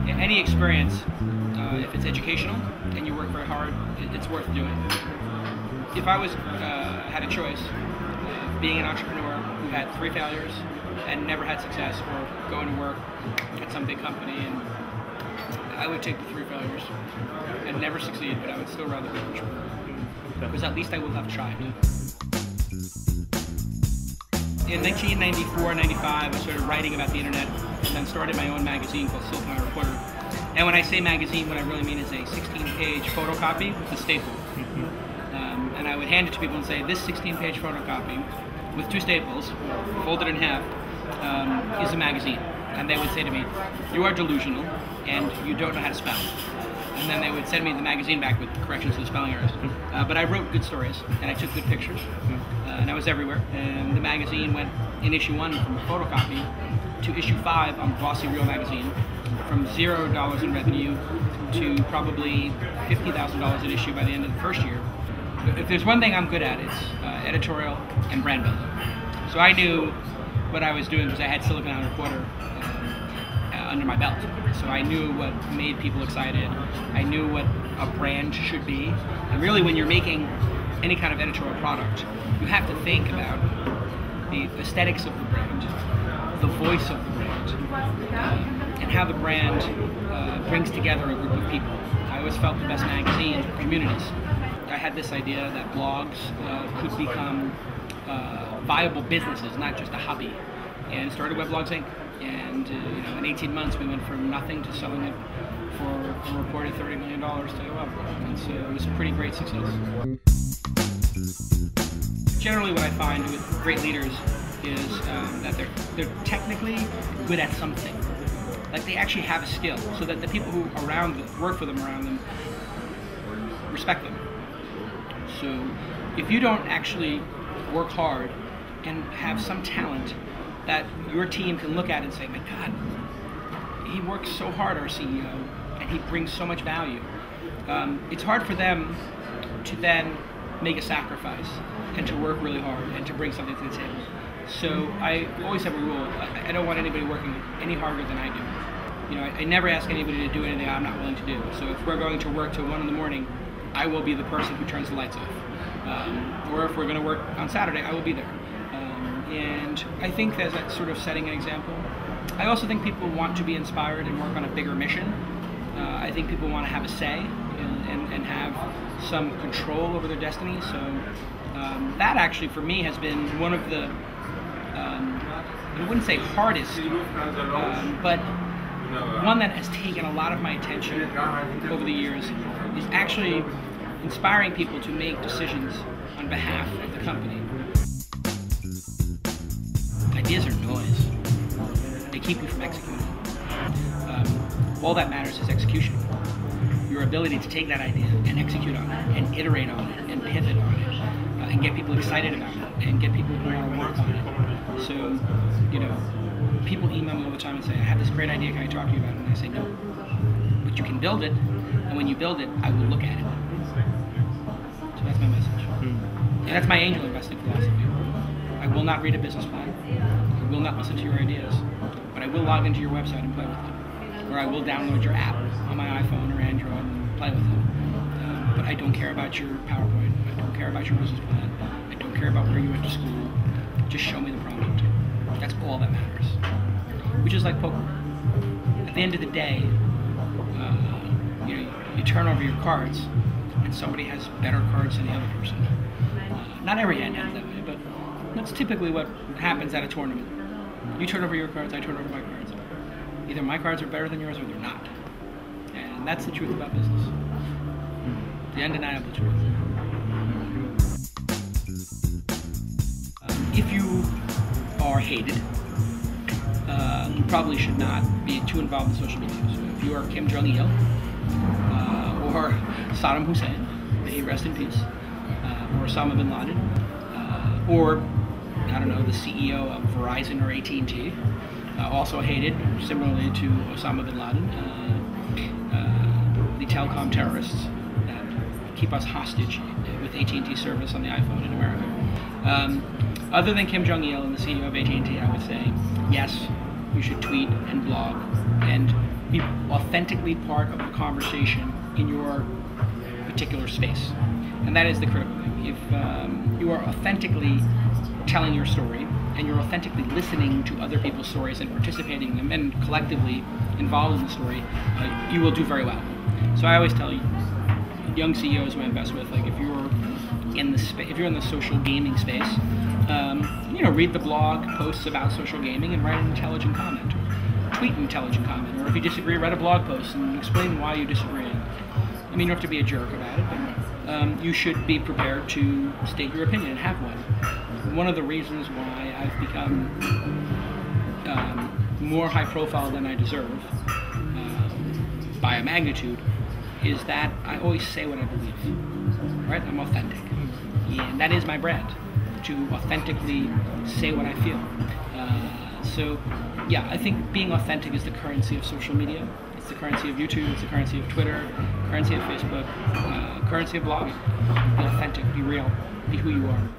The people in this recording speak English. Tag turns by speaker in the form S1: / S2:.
S1: Any experience, if it's educational and you work very hard, it's worth doing. If I had a choice of being an entrepreneur who had 3 failures and never had success, or going to work at some big company, and I would take the 3 failures and never succeed, but I would still rather be an entrepreneur, because at least I will have tried. In 1994-95, I started writing about the internet, and then started my own magazine called Silicon Reporter. And when I say magazine, what I really mean is a 16-page photocopy with a staple. And I would hand it to people and say, this 16-page photocopy with 2 staples, folded in half, is a magazine. And they would say to me, you are delusional, and you don't know how to spell. And then they would send me the magazine back with corrections to the spelling errors. But I wrote good stories, and I took good pictures, and I was everywhere. And the magazine went in issue 1 from a photocopy to issue 5 on Glossy Real magazine, from $0 in revenue to probably $50,000 an issue by the end of the first year. If there's one thing I'm good at, it's editorial and brand building. So I knew what I was doing because I had Silicon Reporter under my belt. So I knew what made people excited. I knew what a brand should be. And really, when you're making any kind of editorial product, you have to think about the aesthetics of the brand, the voice of the brand, and how the brand brings together a group of people. I always felt the best magazines were communities. I had this idea that blogs could become viable businesses, not just a hobby, and started WebLogs Inc. And in 18 months, we went from nothing to selling it for a reported $30 million to WebLogs, and so it was a pretty great success. Generally, what I find with great leaders is that they're technically good at something. Like, they actually have a skill, so that the people who work for them around them respect them. So if you don't actually work hard and have some talent that your team can look at and say, my God, he works so hard, our CEO, and he brings so much value. It's hard for them to then make a sacrifice and to work really hard and to bring something to the table. So I always have a rule. I don't want anybody working any harder than I do. I never ask anybody to do anything I'm not willing to do. So if we're going to work till 1 in the morning, I will be the person who turns the lights off. Or if we're going to work on Saturday, I will be there. And I think that's sort of setting an example. I also think people want to be inspired and work on a bigger mission. I think people want to have a say and have some control over their destiny. So that actually, for me, has been one of the, I wouldn't say hardest, but one that has taken a lot of my attention over the years, is actually inspiring people to make decisions on behalf of the company. Ideas are noise. They keep you from executing. All that matters is execution. Your ability to take that idea and execute on it, and iterate on it, and pivot on it, and get people excited about it, and get people who want to work on it. So, people email me all the time and say, I have this great idea, can I talk to you about it? And I say, no. But you can build it, and when you build it, I will look at it. So that's my message. And that's my angel investing philosophy. I will not read a business plan. I will not listen to your ideas. But I will log into your website and play with it. Or I will download your app on my iPhone or Android and play with it. But I don't care about your PowerPoint. I don't care about your business plan. I don't care about where you went to school. Just show me the product. That's all that matters. Which is like poker. At the end of the day, you turn over your cards, and somebody has better cards than the other person. Not every hand ends that way, but that's typically what happens at a tournament. You turn over your cards, I turn over my cards. Either my cards are better than yours or they're not. And that's the truth about business. The undeniable truth. If you are hated, you probably should not be too involved in social media. So if you are Kim Jong-il, or Saddam Hussein, may he rest in peace, or Osama bin Laden, or, I don't know, the CEO of Verizon or AT&T, also hated, similarly to Osama bin Laden, the telecom terrorists that keep us hostage with AT&T service on the iPhone in America. Other than Kim Jong-il and the CEO of AT&T, I would say, yes, you should tweet and blog and be authentically part of the conversation in your particular space. And that is the critical thing. If you are authentically telling your story and you're authentically listening to other people's stories and participating in them and collectively involved in the story, you will do very well. So I always tell you, young CEOs who I invest with, like if you're in the social gaming space, read the blog posts about social gaming and write an intelligent comment, or tweet an intelligent comment, or if you disagree, write a blog post and explain why you disagree. I mean, you don't have to be a jerk about it, but you should be prepared to state your opinion and have one. One of the reasons why I've become more high profile than I deserve, by a magnitude, is that I always say what I believe, right? I'm authentic, and that is my brand, to authentically say what I feel. So yeah, I think being authentic is the currency of social media. It's the currency of YouTube, it's the currency of Twitter, currency of Facebook, currency of blogging. Be authentic, be real, be who you are.